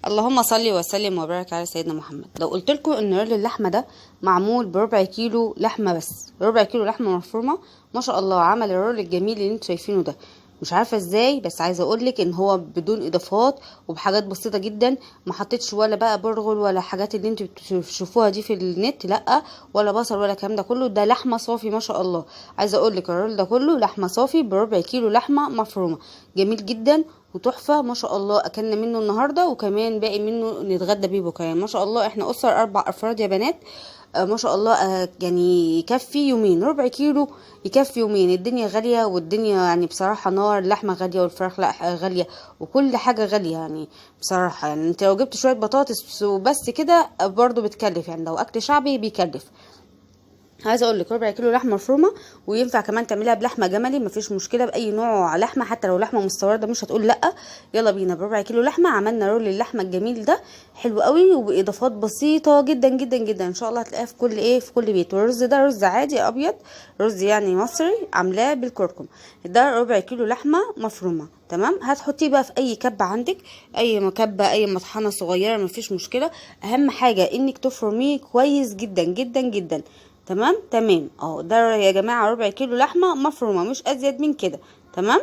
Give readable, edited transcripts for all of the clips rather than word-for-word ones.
اللهم صل وسلم وبارك على سيدنا محمد. لو قلت لكم ان رول اللحمه ده معمول بربع كيلو لحمه، بس ربع كيلو لحمه مفرومه، ما شاء الله عمل الرول الجميل اللي انتوا شايفينه ده. مش عارفه ازاي، بس عايزه اقولك ان هو بدون اضافات وبحاجات بسيطه جدا. ما حطيتش ولا بقى برغل ولا حاجات اللي انتوا بتشوفوها دي في النت، لا، ولا بصل ولا الكلام ده كله. ده لحمه صافي ما شاء الله. عايزه اقولك الرول ده كله لحمه صافي بربع كيلو لحمه مفرومه، جميل جدا وتحفه ما شاء الله. اكلنا منه النهارده وكمان باقي منه نتغدى بيه بكره. يعني ما شاء الله احنا اسره 4 افراد يا بنات. ما شاء الله. يعني يكفي يومين، ربع كيلو يكفي يومين. الدنيا غاليه، والدنيا يعني بصراحه نار. اللحمه غاليه والفراخ لا غاليه وكل حاجه غاليه يعني بصراحه. يعني انت لو جبت شويه بطاطس وبس كده برضو بتكلف، يعني لو اكل شعبي بيكلف. عايزه اقول لك ربع كيلو لحمه مفرومه، وينفع كمان تعمليها بلحمه جملي، مفيش مشكله باي نوع لحمه، حتى لو لحمه مستورده مش هتقول لا. يلا بينا، بربع كيلو لحمه عملنا رول اللحمه الجميل ده، حلو قوي وباضافات بسيطه جدا جدا جدا. ان شاء الله هتلاقيها في كل بيت. والرز ده رز عادي ابيض، رز يعني مصري، عاملاه بالكركم. ده ربع كيلو لحمه مفرومه. تمام، هتحطيه بقى في اي كبه عندك، اي مكبه، اي مطحنه صغيره، مفيش مشكله. اهم حاجه انك تفرميه كويس جدا جدا جدا. تمام تمام اهو. ده يا جماعه ربع كيلو لحمه مفرومه، مش ازيد من كده. تمام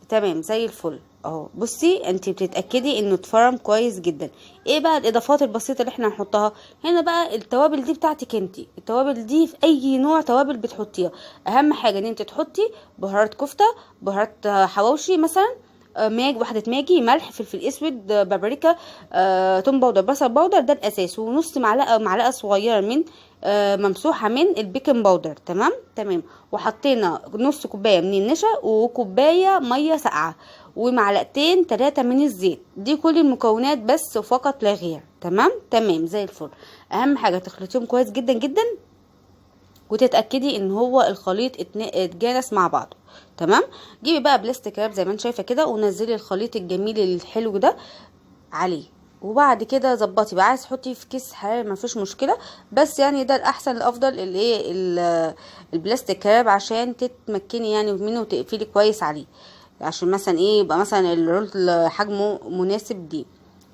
تمام زي الفل اهو. بصي انت بتتاكدي انه اتفرم كويس جدا. ايه بقى الاضافات البسيطه اللي احنا هنحطها هنا بقى؟ التوابل دي بتاعتك انت، التوابل دي في اي نوع توابل بتحطيها. اهم حاجه ان انت تحطي بهارات كفته، بهارات حواوشي مثلا، واحدة ماجي، ملح، فلفل اسود، بابريكا، توم باودر، بصل باودر، ده الاساس. ونص معلقة صغيرة من ممسوحة من البيكنج باودر. تمام تمام. وحطينا نص كوباية من النشا، وكوباية مية ساقعة، ومعلقتين 3 من الزيت. دي كل المكونات بس فقط لا غير. تمام تمام زي الفل. اهم حاجة تخلطيهم كويس جدا جدا، وتتاكدي ان هو الخليط اتجانس مع بعضه. تمام. جيبي بقى بلاستيك راب زي ما انت شايفه كده، ونزلي الخليط الجميل الحلو ده عليه. وبعد كده ظبطي بقى، عايز تحطي في كيس حراري مفيش مشكله، بس يعني ده الاحسن الافضل الايه البلاستيك راب، عشان تتمكني يعني منه وتقفلي كويس عليه، عشان مثلا ايه يبقى مثلا الرول حجمه مناسب دي.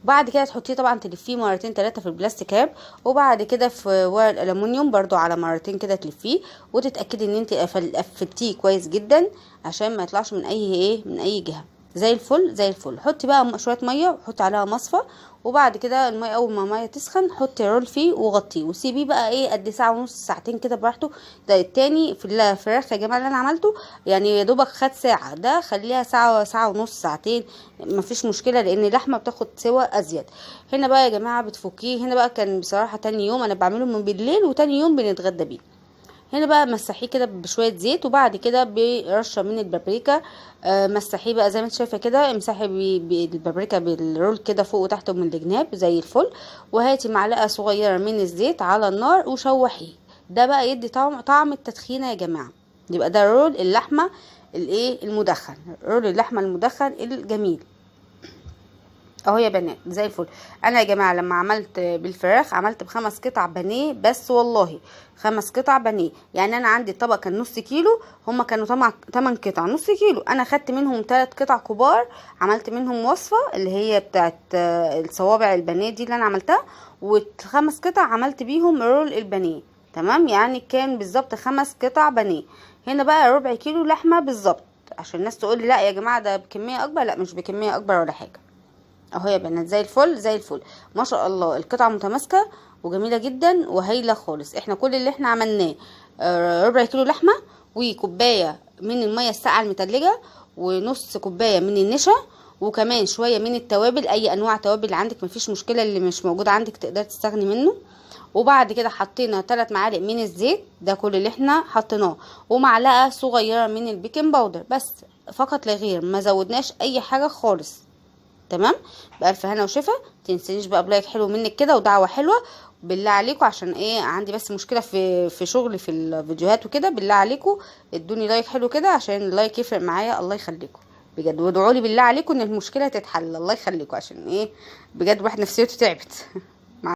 وبعد كده تحطيه طبعا، تلفيه مرتين 3 في البلاستيك راب، وبعد كده في ورق الالومنيوم برضو على مرتين كده تلفيه، وتتاكدي ان انت قفلتيه كويس جدا عشان ما يطلعش من اي جهه. زي الفل زي الفل. حطي بقى شويه ميه وحطي عليها مصفى، وبعد كده الميه اول ما الميه تسخن حطي رول فيه وغطيه، وسيبيه بقى قد ساعه ونص ساعتين كده براحته. ده التاني في الفراخ يا جماعه اللي انا عملته يعني يا دوبك خد ساعه، ده خليها ساعه، ساعه ونص، ساعتين، مفيش مشكله، لان اللحمه بتاخد سوا ازيد. هنا بقى يا جماعه بتفكيه. هنا بقى كان بصراحه تاني يوم انا بعمله من بالليل، وتاني يوم بنتغدى بيه. هنا بقى مسحيه كده بشويه زيت، وبعد كده برشه من البابريكا. مسحيه بقى زي ما انت شايفه كده، امسحي بالبابريكا بالرول كده فوق وتحت من الجناب زي الفل. وهاتي معلقه صغيره من الزيت على النار وشوحيه. ده بقى يدي طعم التدخينه يا جماعه. يبقى ده رول اللحمه المدخن، رول اللحمه المدخن الجميل اهو يا بنات زي الفل. انا يا جماعه لما عملت بالفراخ عملت ب5 قطع بانيه بس، والله 5 قطع بانيه. يعني انا عندي الطبق كان نص كيلو، هما كانوا 8 قطع نص كيلو، انا خدت منهم 3 قطع كبار، عملت منهم وصفه اللي هي بتاعت الصوابع البانيه دي اللي انا عملتها، و5 قطع عملت بيهم رول البانيه. تمام، يعني كان بالظبط 5 قطع بانيه. هنا بقى ربع كيلو لحمه بالظبط، عشان الناس تقول لي لا يا جماعه ده بكميه اكبر. لا، مش بكميه اكبر ولا حاجه اهو يا بنات زي الفل زي الفل. ما شاء الله القطعه متماسكه وجميله جدا وهايله خالص. احنا كل اللي احنا عملناه ربع كيلو لحمه، وكوبايه من الميه الساقعه المتلجه، ونص كوبايه من النشا، وكمان شويه من التوابل، اي انواع توابل عندك مفيش مشكله، اللي مش موجود عندك تقدر تستغني منه. وبعد كده حطينا 3 معالق من الزيت، ده كل اللي احنا حطيناه، ومعلقه صغيره من البيكنج باودر بس، فقط لا غير، ما زودناش اي حاجه خالص. تمام، بألف هنا وشفا. تنسينيش بقى بلايك حلو منك كده ودعوه حلوه بالله عليكم، عشان عندي بس مشكله في شغلي في الفيديوهات وكده. بالله عليكم ادوني لايك حلو كده، عشان اللايك يفرق معايا. الله يخليكم بجد، وادعوا لي بالله عليكم ان المشكله تتحل. الله يخليكم، عشان بجد واحد نفسيته تعبت